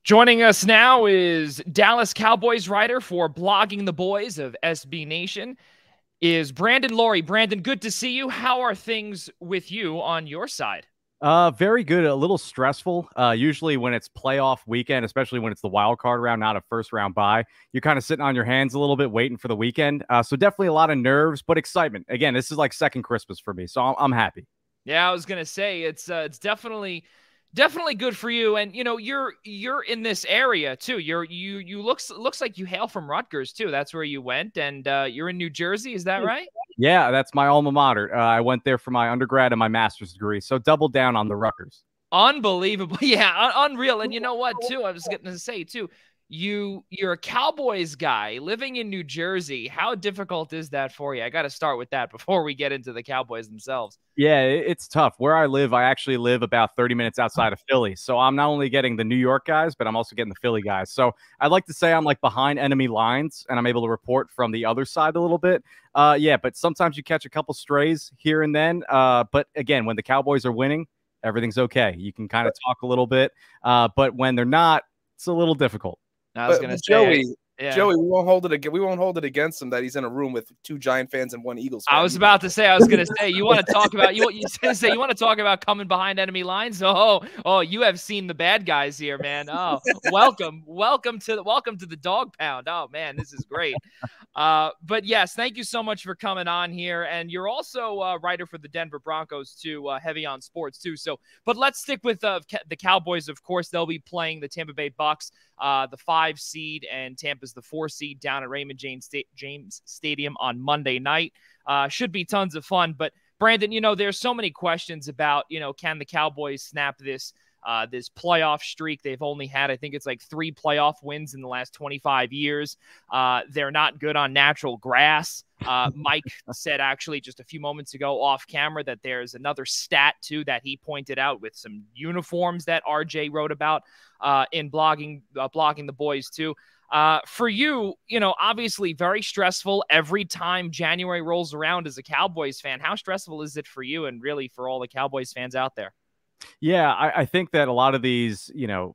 Joining us now is Dallas Cowboys writer for Blogging the Boys of SB Nation, is Brandon Loree. Brandon, good to see you. How are things with you on your side? Very good. A little stressful. Usually when it's playoff weekend, especially when it's the wild card round, not a first round bye, you're kind of sitting on your hands a little bit, waiting for the weekend. So definitely a lot of nerves, but excitement. Again, this is like second Christmas for me, so I'm happy. Yeah, I was gonna say it's definitely good for you, and you're in this area too. You looks like you hail from Rutgers too. That's where you went, and you're in New Jersey. Is that right? Yeah, that's my alma mater. I went there for my undergrad and my master's degree, so double down on the Rutgers. Unbelievable. Yeah, unreal. And you know what, too? I was going to say, too, you're a Cowboys guy living in New Jersey. How difficult is that for you? I got to start with that before we get into the Cowboys themselves. Yeah, it's tough. Where I live, I actually live about 30 minutes outside of Philly. So I'm not only getting the New York guys, but I'm also getting the Philly guys. So I'd like to say I'm like behind enemy lines and I'm able to report from the other side a little bit. Yeah, but sometimes you catch a couple strays here and then. But again, when the Cowboys are winning, everything's okay. You can kind of talk a little bit. But when they're not, it's a little difficult. I was going to say, Joey, we won't hold it against him that he's in a room with 2 Giant fans and 1 Eagles fan. I was going to say, you want to talk about you want to talk about coming behind enemy lines? Oh, you have seen the bad guys here, man. Oh, welcome to the dog pound. Oh man, this is great. But yes, thank you so much for coming on here, and you're also a writer for the Denver Broncos too, heavy on sports too. So, but let's stick with the Cowboys. Of course, they'll be playing the Tampa Bay Bucks, the 5 seed, and Tampa's the 4 seed down at Raymond James Stadium on Monday night. Should be tons of fun. But Brandon, there's so many questions about, can the Cowboys snap this playoff streak? They've only had, I think it's like 3 playoff wins in the last 25 years. They're not good on natural grass. Mike said actually just a few moments ago off camera that there's another stat too that he pointed out with some uniforms that RJ wrote about in blogging the boys too. For you, obviously very stressful every time January rolls around as a Cowboys fan. How stressful is it for you and really for all the Cowboys fans out there? Yeah, I think that a lot of these,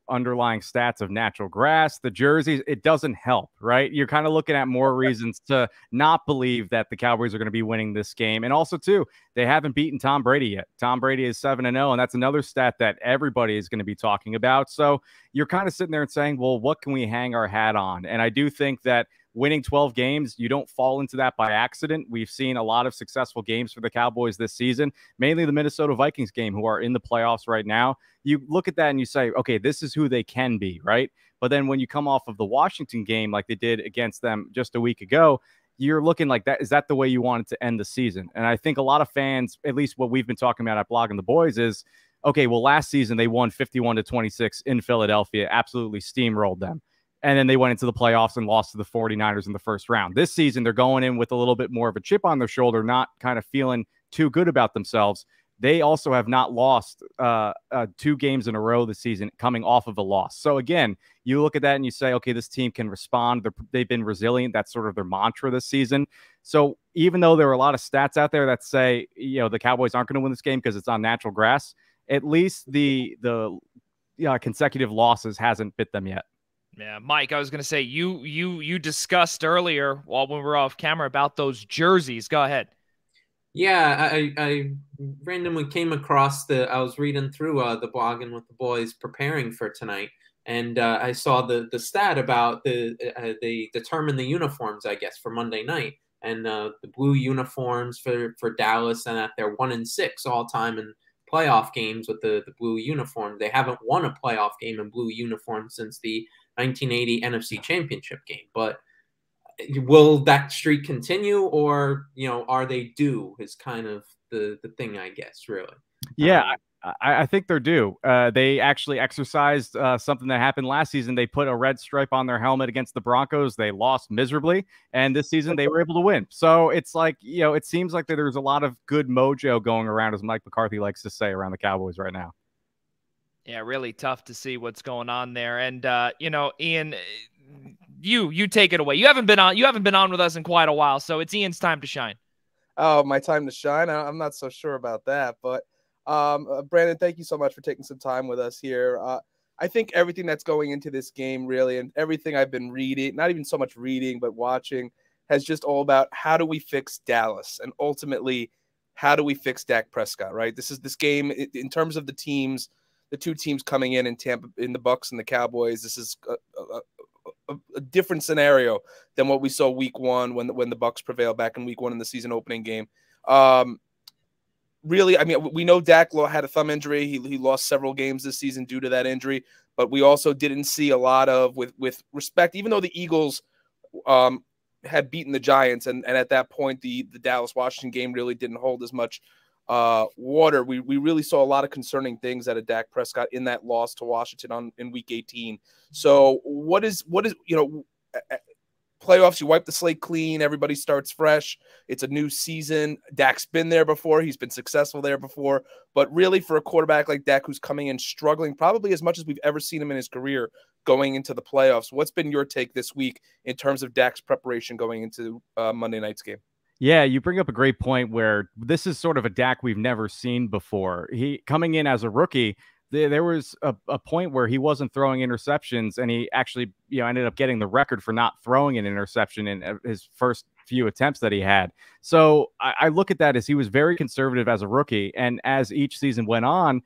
underlying stats of natural grass, the jerseys, it doesn't help, right? You're kind of looking at more reasons to not believe that the Cowboys are going to be winning this game. And also, too, they haven't beaten Tom Brady yet. Tom Brady is 7-0, and that's another stat that everybody is going to be talking about. So you're kind of sitting there and saying, well, what can we hang our hat on? And I do think that winning 12 games, you don't fall into that by accident. We've seen a lot of successful games for the Cowboys this season, mainly the Minnesota Vikings game, who are in the playoffs right now. You look at that and you say, okay, this is who they can be, right? But then when you come off of the Washington game like they did against them just a week ago, you're looking like that. Is that the way you wanted to end the season? And I think a lot of fans, at least what we've been talking about at Blogging the Boys, is, okay, well, last season they won 51-26 in Philadelphia, absolutely steamrolled them. And then they went into the playoffs and lost to the 49ers in the first round. This season, they're going in with a little bit more of a chip on their shoulder, not kind of feeling too good about themselves. They also have not lost 2 games in a row this season coming off of a loss. So again, you look at that and you say, okay, this team can respond. They've been resilient. That's sort of their mantra this season. So even though there are a lot of stats out there that say, the Cowboys aren't going to win this game because it's on natural grass, at least the consecutive losses hasn't bit them yet. Yeah, Mike, I was going to say, you discussed earlier when we were off camera about those jerseys. Go ahead. Yeah, I randomly came across I was reading through the Blogging with the Boys preparing for tonight, and I saw the stat about they determined the uniforms, I guess, for Monday night, and the blue uniforms for Dallas, and that they're 1-6 all time in playoff games with the blue uniform. They haven't won a playoff game in blue uniform since the 1980 NFC Championship game. But will that streak continue, or are they due? Is kind of the thing, I guess, really. Yeah, I think they're due. They actually exercised something that happened last season. They put a red stripe on their helmet against the Broncos. They lost miserably, and this season they were able to win. So it's like, it seems like that there's a lot of good mojo going around, as Mike McCarthy likes to say, around the Cowboys right now. Yeah, really tough to see what's going on there. And Ian, you take it away. You haven't been on with us in quite a while, so it's Ian's time to shine. Oh, my time to shine? I'm not so sure about that, but Brandon, thank you so much for taking some time with us here. I think everything that's going into this game really, and everything I've been reading, not even so much reading, but watching, has just all about how do we fix Dallas, and ultimately, how do we fix Dak Prescott, right? This game in terms of the teams, the two teams coming in Tampa, in the Bucs and the Cowboys. This is a different scenario than what we saw week one when the Bucs prevailed back in week one in the season opening game. Really, I mean, we know Dak had a thumb injury. He lost several games this season due to that injury, but we also didn't see a lot of, with respect, even though the Eagles had beaten the Giants, and at that point, the Dallas-Washington game really didn't hold as much water. We really saw a lot of concerning things out of Dak Prescott in that loss to Washington in week 18. So what is, playoffs, you wipe the slate clean, everybody starts fresh. It's a new season. Dak's been there before. He's been successful there before. But really, for a quarterback like Dak, who's coming in struggling probably as much as we've ever seen him in his career going into the playoffs, what's been your take this week in terms of Dak's preparation going into Monday night's game? Yeah, you bring up a great point where this is sort of a Dak we've never seen before. He coming in as a rookie, there was a point where he wasn't throwing interceptions, and he actually, ended up getting the record for not throwing an interception in his first few attempts that he had. So I look at that as he was very conservative as a rookie, and as each season went on,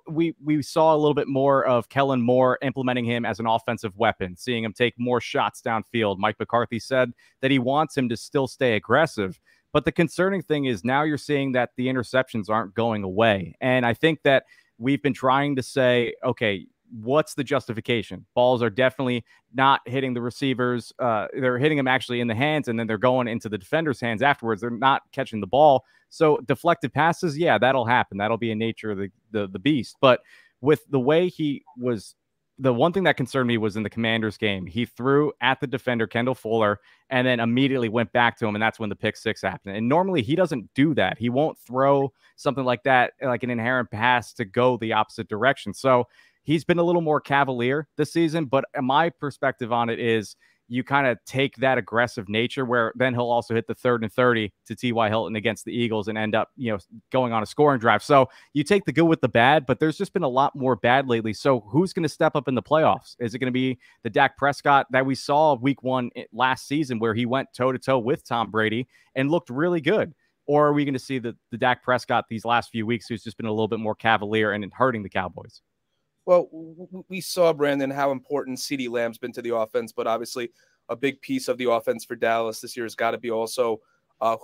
we saw a little bit more of Kellen Moore implementing him as an offensive weapon, seeing him take more shots downfield. Mike McCarthy said that he wants him to still stay aggressive. But the concerning thing is now you're seeing that the interceptions aren't going away. And I think that we've been trying to say, okay, what's the justification? Balls are definitely not hitting the receivers. They're hitting them actually in the hands, and then they're going into the defender's hands afterwards. They're not catching the ball. So deflected passes, yeah, that'll happen. That'll be a nature of the beast. But with the way he was, the one thing that concerned me was in the Commanders game, he threw at the defender, Kendall Fuller, and then immediately went back to him, and that's when the pick six happened. And normally he doesn't do that. He won't throw something like that, like an inherent pass to go the opposite direction. So he's been a little more cavalier this season, but my perspective on it is you kind of take that aggressive nature where then he'll also hit the 3rd and 30 to T.Y. Hilton against the Eagles and end up, going on a scoring drive. So you take the good with the bad, but there's just been a lot more bad lately. So who's going to step up in the playoffs? Is it going to be the Dak Prescott that we saw week one last season where he went toe-to-toe with Tom Brady and looked really good? Or are we going to see the Dak Prescott these last few weeks who's just been a little bit more cavalier and hurting the Cowboys? Well, we saw, Brandon, how important CeeDee Lamb's been to the offense, but obviously a big piece of the offense for Dallas this year has got to be also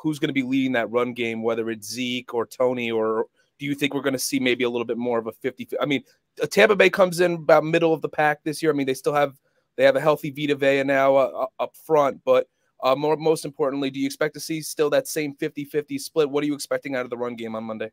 who's going to be leading that run game, whether it's Zeke or Tony, or do you think we're going to see maybe a little bit more of a 50? I mean, Tampa Bay comes in about middle of the pack this year. I mean, they have a healthy Vita Vea now up front, but most importantly, do you expect to see still that same 50-50 split? What are you expecting out of the run game on Monday?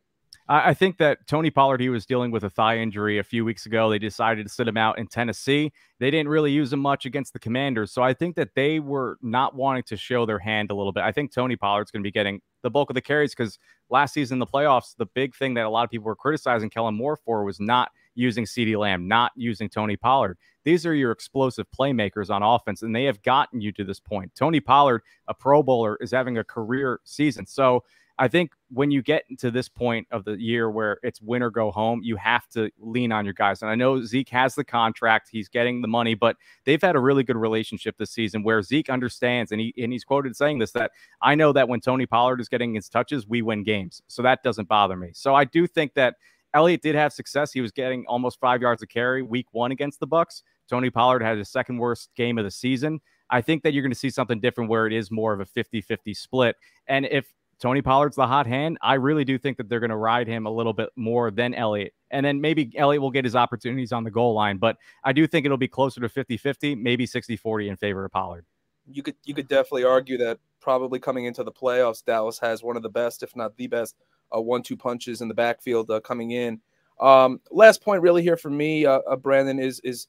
I think that Tony Pollard, he was dealing with a thigh injury a few weeks ago. They decided to sit him out in Tennessee. They didn't really use him much against the Commanders. So I think that they were not wanting to show their hand a little bit. I think Tony Pollard's going to be getting the bulk of the carries because last season in the playoffs, the big thing that a lot of people were criticizing Kellen Moore for was not using CeeDee Lamb, not using Tony Pollard. These are your explosive playmakers on offense, and they have gotten you to this point. Tony Pollard, a Pro Bowler, is having a career season. So I think when you get to this point of the year where it's win or go home, you have to lean on your guys. And I know Zeke has the contract, he's getting the money, but they've had a really good relationship this season where Zeke understands, and he's quoted saying this, that I know that when Tony Pollard is getting his touches, we win games. So that doesn't bother me. So I do think that Elliott did have success. He was getting almost 5 yards a carry week one against the Bucs. Tony Pollard had his second worst game of the season. I think that you're going to see something different where it is more of a 50-50 split. And if Tony Pollard's the hot hand, I really do think that they're going to ride him a little bit more than Elliott. And then maybe Elliott will get his opportunities on the goal line. But I do think it'll be closer to 50-50, maybe 60-40 in favor of Pollard. You could definitely argue that probably coming into the playoffs, Dallas has one of the best, if not the best, 1-2 punches in the backfield coming in. Last point really here for me, Brandon, is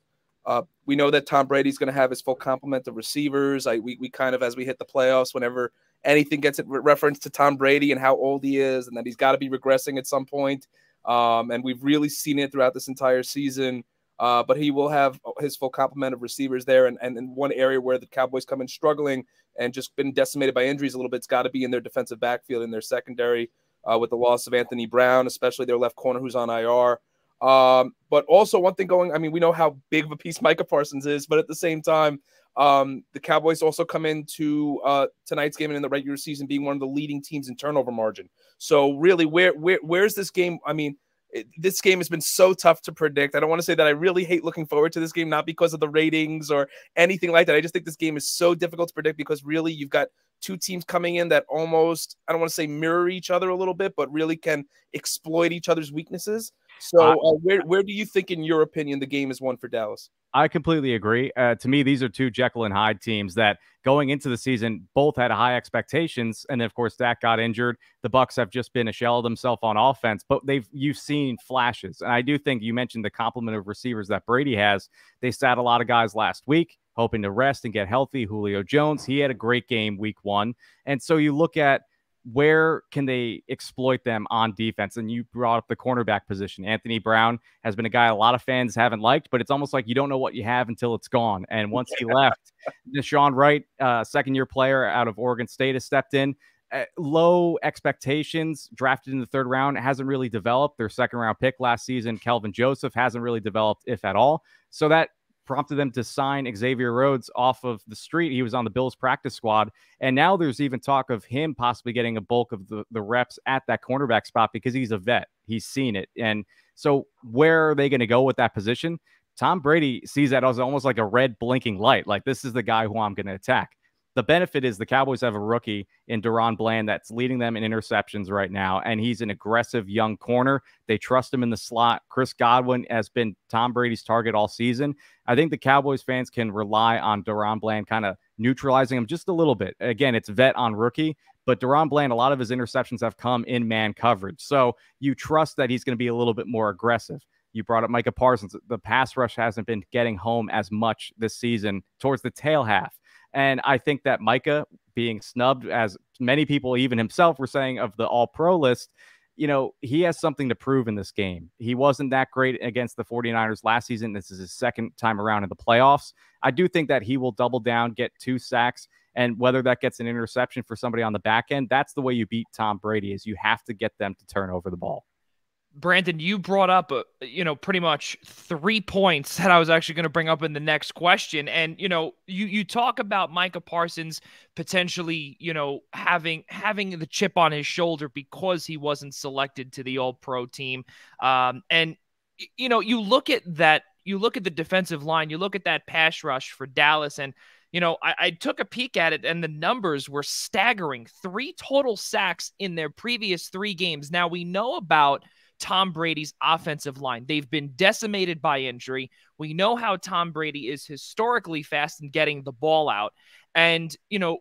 we know that Tom Brady's going to have his full complement of receivers. We kind of, as we hit the playoffs, whenever anything gets a reference to Tom Brady and how old he is and that he's got to be regressing at some point. And we've really seen it throughout this entire season. But he will have his full complement of receivers there. And one area where the Cowboys come in struggling and just been decimated by injuries a little bit, it's got to be in their defensive backfield, in their secondary, with the loss of Anthony Brown, especially their left corner who's on IR. But also one thing going, I mean, we know how big of a piece Micah Parsons is, but at the same time, the Cowboys also come into tonight's game and in the regular season being one of the leading teams in turnover margin. So really, where's this game? I mean, this game has been so tough to predict. I don't want to say that I really hate looking forward to this game, not because of the ratings or anything like that. I just think this game is so difficult to predict because really you've got two teams coming in that almost, I don't want to say mirror each other a little bit, but really can exploit each other's weaknesses. So where do you think, in your opinion, the game is won for Dallas? I completely agree. To me, these are two Jekyll and Hyde teams that going into the season both had high expectations, and then, of course, Dak got injured. The Bucs have just been a shell of themselves on offense, but you've seen flashes, and I do think you mentioned the complement of receivers that Brady has. They sat a lot of guys last week, hoping to rest and get healthy. Julio Jones, he had a great game week 1, and so you look at where can they exploit them on defense? And you brought up the cornerback position. Anthony Brown has been a guy a lot of fans haven't liked, but it's almost like you don't know what you have until it's gone. And once he left, Deshaun Wright, second-year player out of Oregon State, has stepped in. Low expectations, drafted in the 3rd round, hasn't really developed. Their 2nd-round pick last season, Kelvin Joseph, hasn't really developed, if at all. So that prompted them to sign Xavier Rhodes off of the street. He was on the Bills practice squad. And now there's even talk of him possibly getting a bulk of the reps at that cornerback spot because he's a vet. He's seen it. And so where are they going to go with that position? Tom Brady sees that as almost like a red blinking light. Like, this is the guy who I'm going to attack. The benefit is the Cowboys have a rookie in Deron Bland that's leading them in interceptions right now, and he's an aggressive young corner. They trust him in the slot. Chris Godwin has been Tom Brady's target all season. I think the Cowboys fans can rely on Deron Bland kind of neutralizing him just a little bit. Again, it's vet on rookie, but Deron Bland, a lot of his interceptions have come in man coverage. So you trust that he's going to be a little bit more aggressive. You brought up Micah Parsons. The pass rush hasn't been getting home as much this season towards the tail half. And I think that Micah being snubbed, as many people, even himself, were saying of the all-pro list, you know, he has something to prove in this game. He wasn't that great against the 49ers last season. This is his 2nd time around in the playoffs. I do think that he will double down, get 2 sacks, and whether that gets an interception for somebody on the back end, that's the way you beat Tom Brady, is you have to get them to turn over the ball. Brandon, you brought up, pretty much 3 points that I was actually going to bring up in the next question. And, you talk about Micah Parsons potentially, having the chip on his shoulder because he wasn't selected to the All-Pro team. And, you look at the defensive line, you look at that pass rush for Dallas, and, I took a peek at it, and the numbers were staggering. 3 total sacks in their previous 3 games. Now, we know about Tom Brady's offensive line. They've been decimated by injury. We know how Tom Brady is historically fast in getting the ball out. And,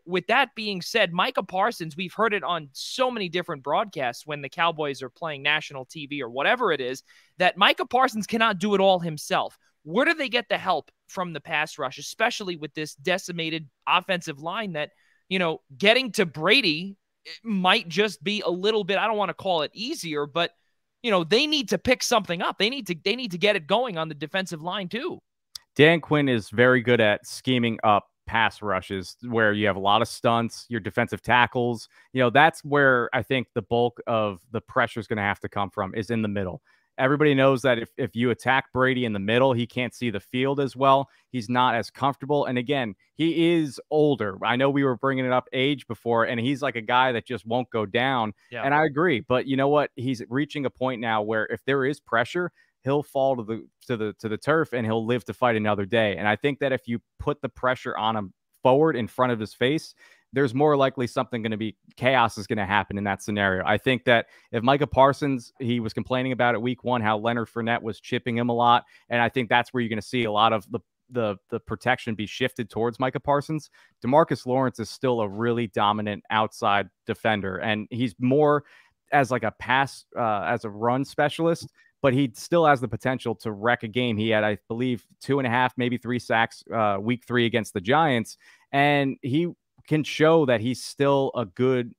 with that being said, Micah Parsons, we've heard it on so many different broadcasts when the Cowboys are playing national TV or whatever it is, that Micah Parsons cannot do it all himself. Where do they get the help from the pass rush, especially with this decimated offensive line that, getting to Brady might just be a little bit, I don't want to call it easier, but they need to pick something up. They need to get it going on the defensive line too. Dan Quinn is very good at scheming up pass rushes where you have a lot of stunts, your defensive tackles. That's where I think the bulk of the pressure is going to have to come from, is in the middle. Everybody knows that if you attack Brady in the middle, he can't see the field as well. He's not as comfortable. And again, he is older. I know we were bringing it up age before, and he's like a guy that just won't go down. Yeah. And I agree. But you know what? He's reaching a point now where if there is pressure, he'll fall to the turf and he'll live to fight another day. And I think that if you put the pressure on him forward in front of his face, there's more likely chaos is going to happen in that scenario. I think that if Micah Parsons, he was complaining about it week 1, how Leonard Fournette was chipping him a lot. And I think that's where you're going to see a lot of the protection be shifted towards Micah Parsons. DeMarcus Lawrence is still a really dominant outside defender, and he's more as like a pass, as a run specialist, but he still has the potential to wreck a game. He had, I believe, 2.5, maybe 3 sacks week 3 against the Giants. And he can show that he's still a good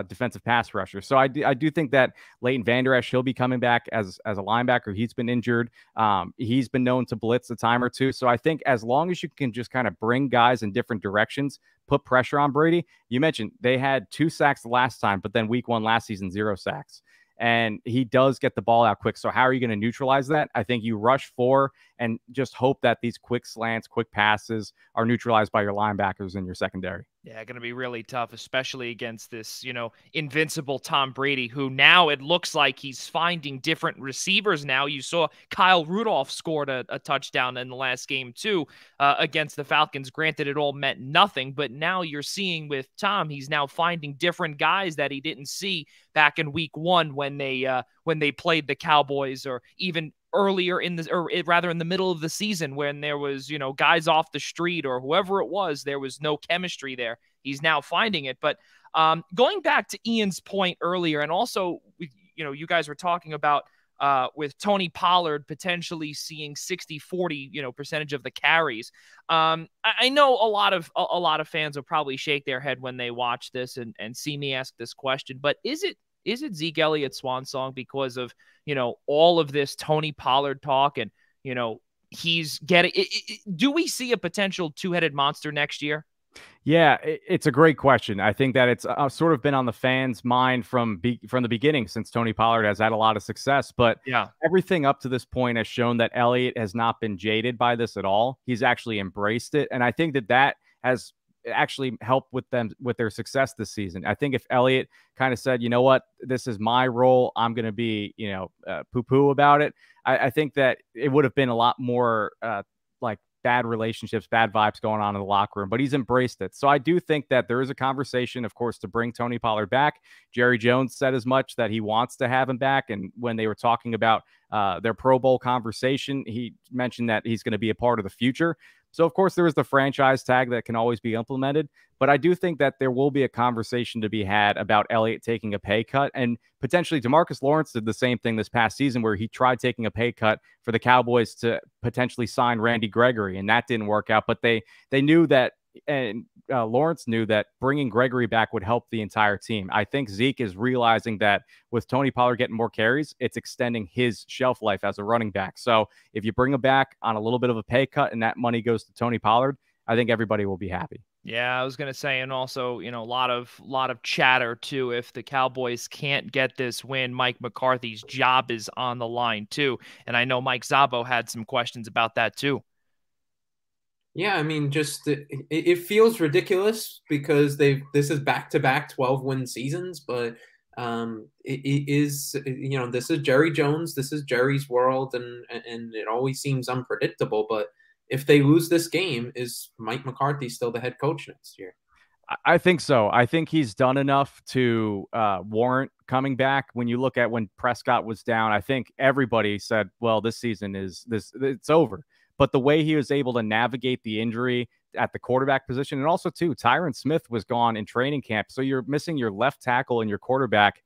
defensive pass rusher. So I do think that Leighton Vander Esch, he'll be coming back as a linebacker. He's been injured. He's been known to blitz a time or two. So I think as long as you can just kind of bring guys in different directions, put pressure on Brady. You mentioned they had 2 sacks last time, but then week 1 last season, 0 sacks. and he does get the ball out quick. So how are you going to neutralize that? I think you rush 4 and just hope that these quick slants, quick passes are neutralized by your linebackers in your secondary. Yeah, going to be really tough, especially against this, invincible Tom Brady, who now it looks like he's finding different receivers now. You saw Kyle Rudolph scored a touchdown in the last game, too, against the Falcons. Granted, it all meant nothing, but now you're seeing with Tom, he's now finding different guys that he didn't see back in week 1 when they played the Cowboys, or even earlier in the middle of the season when there was, guys off the street or whoever it was, there was no chemistry there. He's now finding it. But going back to Ian's point earlier, and also, you guys were talking about with Tony Pollard potentially seeing 60-40, percentage of the carries. I know a lot of fans will probably shake their head when they watch this and see me ask this question, but is it Zeke Elliott's swan song because of, all of this Tony Pollard talk and, he's getting do we see a potential two-headed monster next year? Yeah, it's a great question. I think that it's sort of been on the fans' mind from the beginning, since Tony Pollard has had a lot of success. But yeah, everything up to this point has shown that Elliott has not been jaded by this at all. He's actually embraced it. And I think that has actually helped with their success this season. I think if Elliott kind of said, you know what, this is my role, I'm going to be, poo-poo about it, I think that it would have been a lot more like bad relationships, bad vibes going on in the locker room, but he's embraced it. So I do think that there is a conversation, of course, to bring Tony Pollard back. Jerry Jones said as much, that he wants to have him back. And when they were talking about their Pro Bowl conversation, he mentioned that he's going to be a part of the future. So, of course, there is the franchise tag that can always be implemented. But I do think that there will be a conversation to be had about Elliott taking a pay cut. And potentially DeMarcus Lawrence did the same thing this past season, where he tried taking a pay cut for the Cowboys to potentially sign Randy Gregory, and that didn't work out. But they knew that, and Lawrence knew that bringing Gregory back would help the entire team. I think Zeke is realizing that with Tony Pollard getting more carries, it's extending his shelf life as a running back. So if you bring him back on a little bit of a pay cut and that money goes to Tony Pollard, I think everybody will be happy. Yeah, I was going to say, and also, a lot of chatter too. If the Cowboys can't get this win, Mike McCarthy's job is on the line too. And I know Mike Szabo had some questions about that too. Yeah, I mean, just it feels ridiculous because this is back-to-back 12-win seasons, but it is, this is Jerry Jones, this is Jerry's world, and it always seems unpredictable. But if they lose this game, is Mike McCarthy still the head coach next year? I think so. I think he's done enough to warrant coming back. When you look at when Prescott was down, I think everybody said, well, this season it's over. But the way he was able to navigate the injury at the quarterback position, and also too, Tyron Smith was gone in training camp. So you're missing your left tackle and your quarterback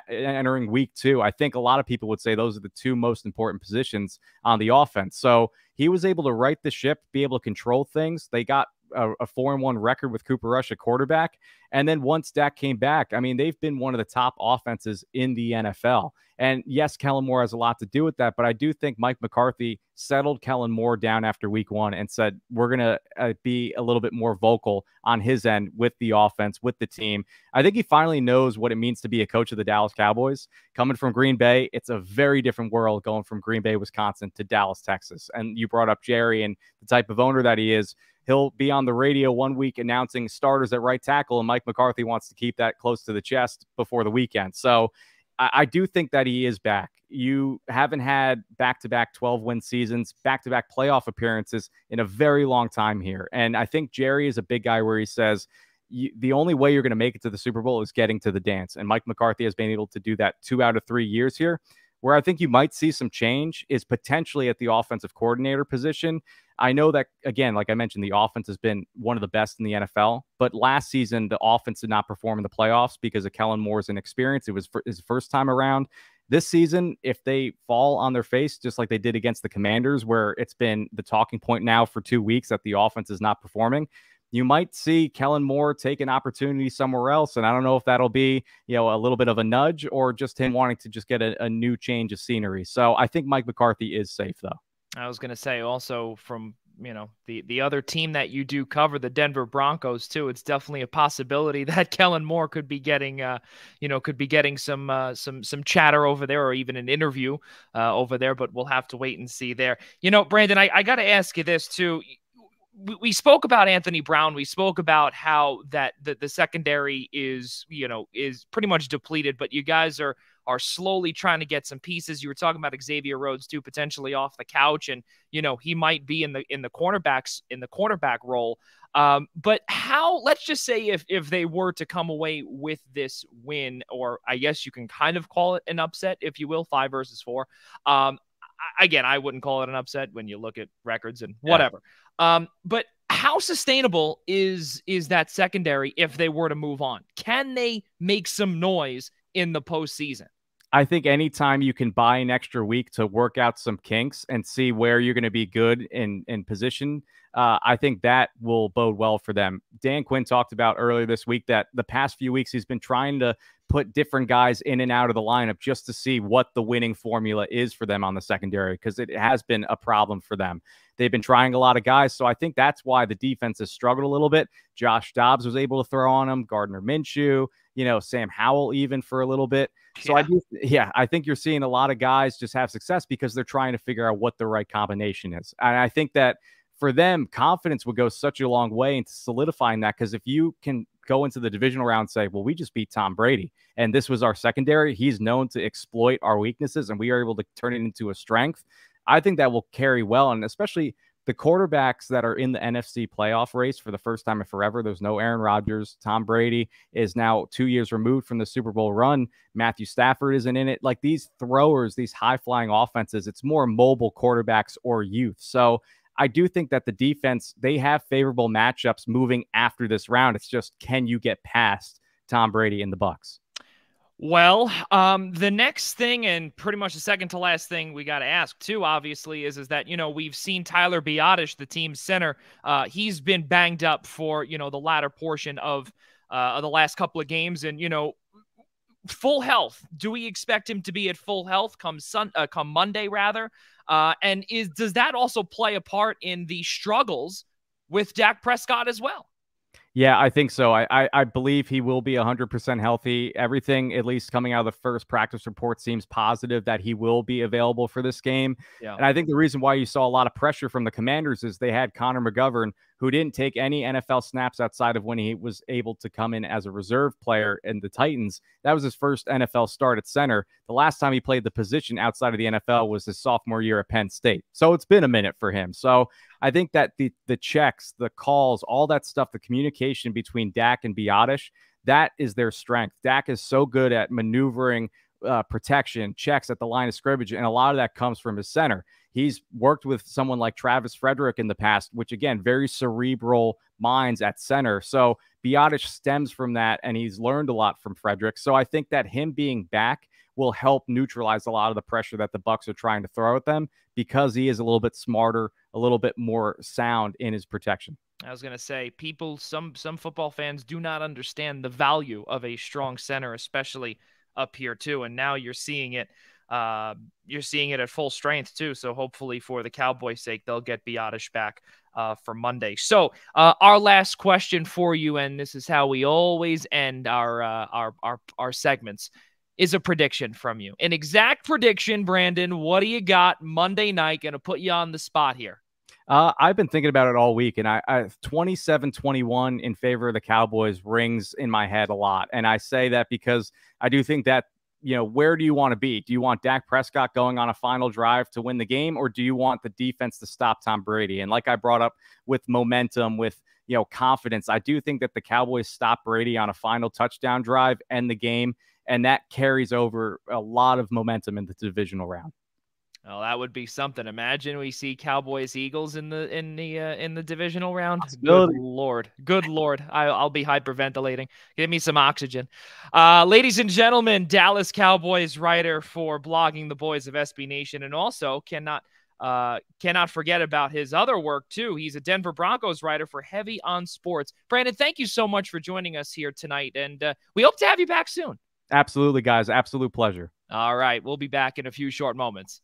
entering week 2. I think a lot of people would say those are the two most important positions on the offense. So he was able to right the ship, be able to control things. They got a 4-1 record with Cooper Rush at quarterback. And then once Dak came back, I mean, they've been one of the top offenses in the NFL. And yes, Kellen Moore has a lot to do with that, but I do think Mike McCarthy settled Kellen Moore down after week 1 and said, we're going to be a little bit more vocal on his end with the offense, with the team. I think he finally knows what it means to be a coach of the Dallas Cowboys. Coming from Green Bay, it's a very different world going from Green Bay, Wisconsin to Dallas, Texas. And you brought up Jerry and the type of owner that he is. He'll be on the radio one week announcing starters at right tackle, and Mike McCarthy wants to keep that close to the chest before the weekend. So I do think that he is back. You haven't had back-to-back 12-win seasons, back-to-back playoff appearances in a very long time here. And I think Jerry is a big guy where he says, the only way you're going to make it to the Super Bowl is getting to the dance. And Mike McCarthy has been able to do that 2 out of 3 years here. Where I think you might see some change is potentially at the offensive coordinator position. I know that, again, like I mentioned, the offense has been one of the best in the NFL, but last season, the offense did not perform in the playoffs because of Kellen Moore's inexperience. It was his first time around. This season, if they fall on their face, just like they did against the Commanders, where it's been the talking point now for 2 weeks that the offense is not performing, you might see Kellen Moore take an opportunity somewhere else. And I don't know if that'll be, a little bit of a nudge or just him wanting to just get a new change of scenery. So I think Mike McCarthy is safe, though. I was going to say also from the other team that you do cover, the Denver Broncos too. It's definitely a possibility that Kellen Moore could be getting, some chatter over there, or even an interview over there. But we'll have to wait and see there. Brandon, I got to ask you this too. We spoke about Anthony Brown. We spoke about how that the secondary is pretty much depleted, but you guys are slowly trying to get some pieces. You were talking about Xavier Rhodes too, potentially off the couch, and he might be in the cornerback role. But let's just say if they were to come away with this win, or I guess you can kind of call it an upset, if you will, 5-4. Again, I wouldn't call it an upset when you look at records and whatever. But how sustainable is that secondary if they were to move on? Can they make some noise in the postseason? I think anytime you can buy an extra week to work out some kinks and see where you're going to be good in position, I think that will bode well for them. Dan Quinn talked about earlier this week that the past few weeks he's been trying to put different guys in and out of the lineup just to see what the winning formula is for them on the secondary, because it has been a problem for them. They've been trying a lot of guys, so I think that's why the defense has struggled a little bit. Josh Dobbs was able to throw on him, Gardner Minshew, Sam Howell even for a little bit. So I think you're seeing a lot of guys just have success because they're trying to figure out what the right combination is. And I think that for them, confidence would go such a long way into solidifying that, because if you can go into the divisional round and say, well, we just beat Tom Brady, and this was our secondary, he's known to exploit our weaknesses, and we are able to turn it into a strength, I think that will carry well. And especially the quarterbacks that are in the NFC playoff race for the first time in forever. There's no Aaron Rodgers. Tom Brady is now 2 years removed from the Super Bowl run. Matthew Stafford isn't in it. Like these throwers, these high-flying offenses, it's more mobile quarterbacks or youth. So I do think that the defense, they have favorable matchups moving after this round. It's just, can you get past Tom Brady and the Bucs? Well, the next thing, and pretty much the second to last thing we got to ask too, obviously, is that, we've seen Tyler Biadasz, the team's center. He's been banged up for, the latter portion of the last couple of games, and, full health. Do we expect him to be at full health come Monday rather? And does that also play a part in the struggles with Dak Prescott as well? Yeah, I think so. I believe he will be 100% healthy. Everything, at least coming out of the first practice report, seems positive that he will be available for this game. Yeah. And I think the reason why you saw a lot of pressure from the Commanders is they had Connor McGovern, who didn't take any NFL snaps outside of when he was able to come in as a reserve player in the Titans. That was his first NFL start at center. The last time he played the position outside of the NFL was his sophomore year at Penn State. So it's been a minute for him. So I think that the checks, the calls, all that stuff, the communication between Dak and Biadasz, that is their strength. Dak is so good at maneuvering protection, checks at the line of scrimmage, and a lot of that comes from his center. He's worked with someone like Travis Frederick in the past, which, again, very cerebral minds at center. So Biadasz stems from that, and he's learned a lot from Frederick. So I think that him being back will help neutralize a lot of the pressure that the Bucs are trying to throw at them, because he is a little bit smarter, a little bit more sound in his protection. I was going to say, some football fans do not understand the value of a strong center, especially up here too. And now you're seeing it. You're seeing it at full strength too. So hopefully, for the Cowboys' sake, they'll get Biadasz back for Monday. So our last question for you, and this is how we always end our segments, is a prediction from you. An exact prediction, Brandon. What do you got Monday night? Going to put you on the spot here. I've been thinking about it all week, and I 27-21 in favor of the Cowboys rings in my head a lot. And I say that because I do think that, where do you want to be? Do you want Dak Prescott going on a final drive to win the game, or do you want the defense to stop Tom Brady? And like I brought up with momentum, with confidence, I do think that the Cowboys stop Brady on a final touchdown drive, end the game, and that carries over a lot of momentum in the divisional round. Well, that would be something. Imagine we see Cowboys Eagles in the divisional round. Good Lord. I'll be hyperventilating. Give me some oxygen. Ladies and gentlemen, Dallas Cowboys writer for Blogging the Boys of SB Nation, and also cannot forget about his other work too. He's a Denver Broncos writer for Heavy on Sports. Brandon, thank you so much for joining us here tonight, and we hope to have you back soon. Absolutely, guys. Absolute pleasure. All right. We'll be back in a few short moments.